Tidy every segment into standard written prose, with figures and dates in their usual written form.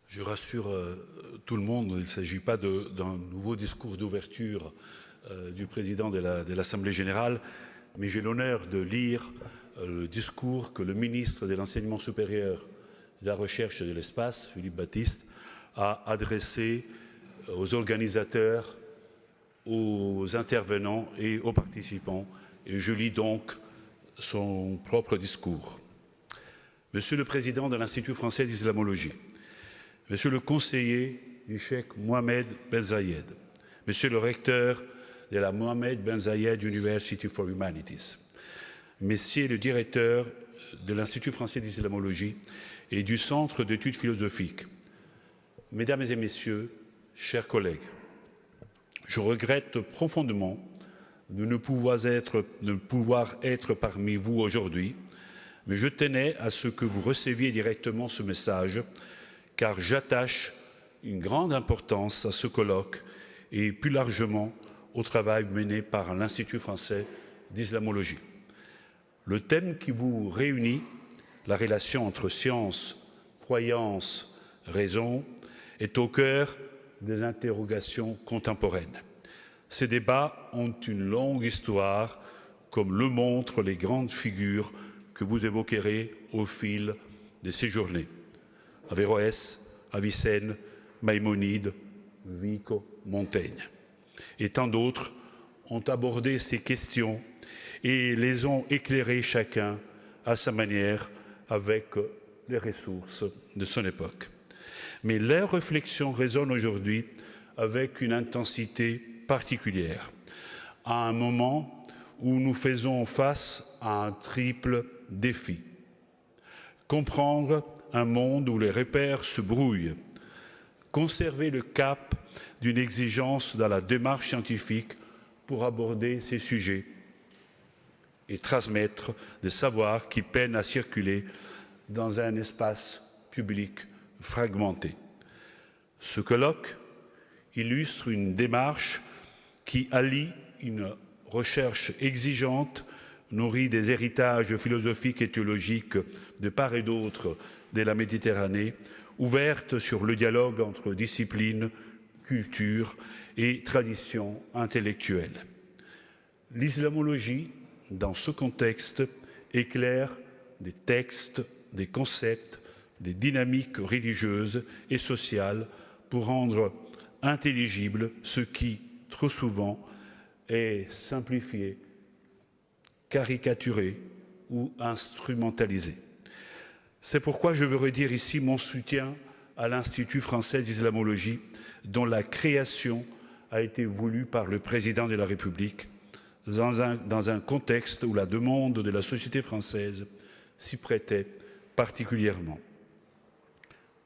Je rassure tout le monde, il ne s'agit pas d'un nouveau discours d'ouverture du président de l'Assemblée générale, mais j'ai l'honneur de lire le discours que le ministre de l'Enseignement supérieur, de la Recherche et de l'Espace, Philippe Baptiste, a adressé aux organisateurs, aux intervenants et aux participants. Et je lis donc son propre discours. Monsieur le Président de l'Institut français d'islamologie, Monsieur le conseiller du cheikh Mohamed Ben Zayed, Monsieur le recteur de la Mohamed Ben Zayed University for Humanities, Messieurs le directeur de l'Institut français d'islamologie et du Centre d'études philosophiques, Mesdames et Messieurs, chers collègues, je regrette profondément de ne pouvoir être parmi vous aujourd'hui, mais je tenais à ce que vous receviez directement ce message, car j'attache une grande importance à ce colloque et plus largement au travail mené par l'Institut français d'islamologie. Le thème qui vous réunit, la relation entre science, croyance, raison, est au cœur des interrogations contemporaines. Ces débats ont une longue histoire, comme le montrent les grandes figures que vous évoquerez au fil de ces journées. Averroès, Avicenne, Maïmonide, Vico, Montaigne. Et tant d'autres ont abordé ces questions et les ont éclairées chacun à sa manière avec les ressources de son époque. Mais leurs réflexions résonnent aujourd'hui avec une intensité particulière, à un moment où nous faisons face à un triple défi. Comprendre un monde où les repères se brouillent, conserver le cap d'une exigence dans la démarche scientifique pour aborder ces sujets et transmettre des savoirs qui peinent à circuler dans un espace public fragmenté. Ce colloque illustre une démarche qui allie une recherche exigeante, nourrie des héritages philosophiques et théologiques de part et d'autre de la Méditerranée, ouverte sur le dialogue entre disciplines, cultures et traditions intellectuelles. L'islamologie, dans ce contexte, éclaire des textes, des concepts, des dynamiques religieuses et sociales pour rendre intelligible ce qui, trop souvent, est simplifié, caricaturé ou instrumentalisé. C'est pourquoi je veux redire ici mon soutien à l'Institut français d'islamologie, dont la création a été voulue par le président de la République, dans un contexte où la demande de la société française s'y prêtait particulièrement.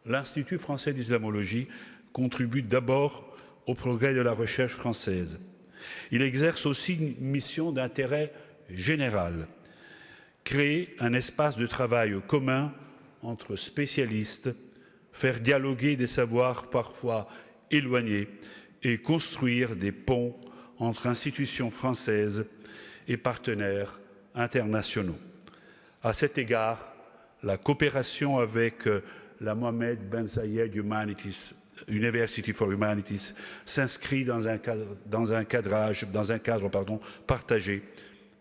L'Institut français d'islamologie contribue d'abord au progrès de la recherche française. Il exerce aussi une mission d'intérêt général, créer un espace de travail commun entre spécialistes, faire dialoguer des savoirs parfois éloignés et construire des ponts entre institutions françaises et partenaires internationaux. À cet égard, la coopération avec la Mohamed Ben Zayed University for Humanities s'inscrit dans un cadre partagé,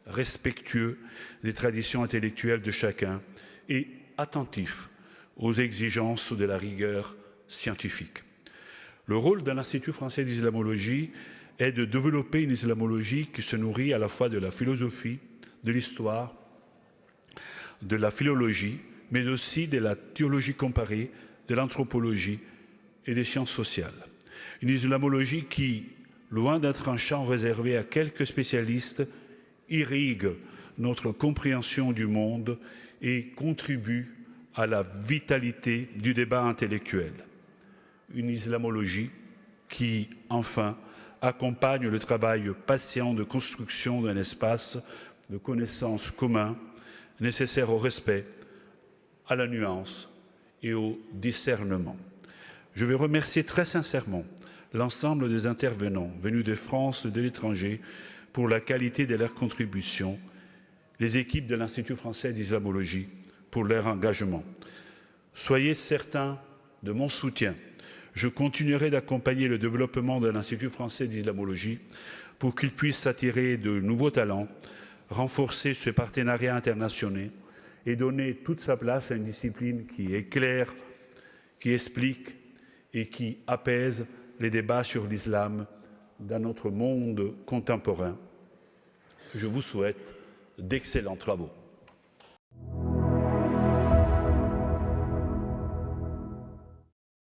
respectueux des traditions intellectuelles de chacun et attentif aux exigences de la rigueur scientifique. Le rôle de l'Institut français d'islamologie est de développer une islamologie qui se nourrit à la fois de la philosophie, de l'histoire, de la philologie, mais aussi de la théologie comparée, de l'anthropologie et des sciences sociales. Une islamologie qui, loin d'être un champ réservé à quelques spécialistes, irrigue notre compréhension du monde et contribue à la vitalité du débat intellectuel. Une islamologie qui, enfin, accompagne le travail patient de construction d'un espace de connaissances commun nécessaire au respect, à la nuance et au discernement. Je veux remercier très sincèrement l'ensemble des intervenants venus de France et de l'étranger pour la qualité de leurs contributions, les équipes de l'Institut français d'islamologie pour leur engagement. Soyez certains de mon soutien. Je continuerai d'accompagner le développement de l'Institut français d'islamologie pour qu'il puisse attirer de nouveaux talents, renforcer ses partenariats internationaux et donner toute sa place à une discipline qui éclaire, qui explique et qui apaise les débats sur l'islam dans notre monde contemporain. Je vous souhaite d'excellents travaux.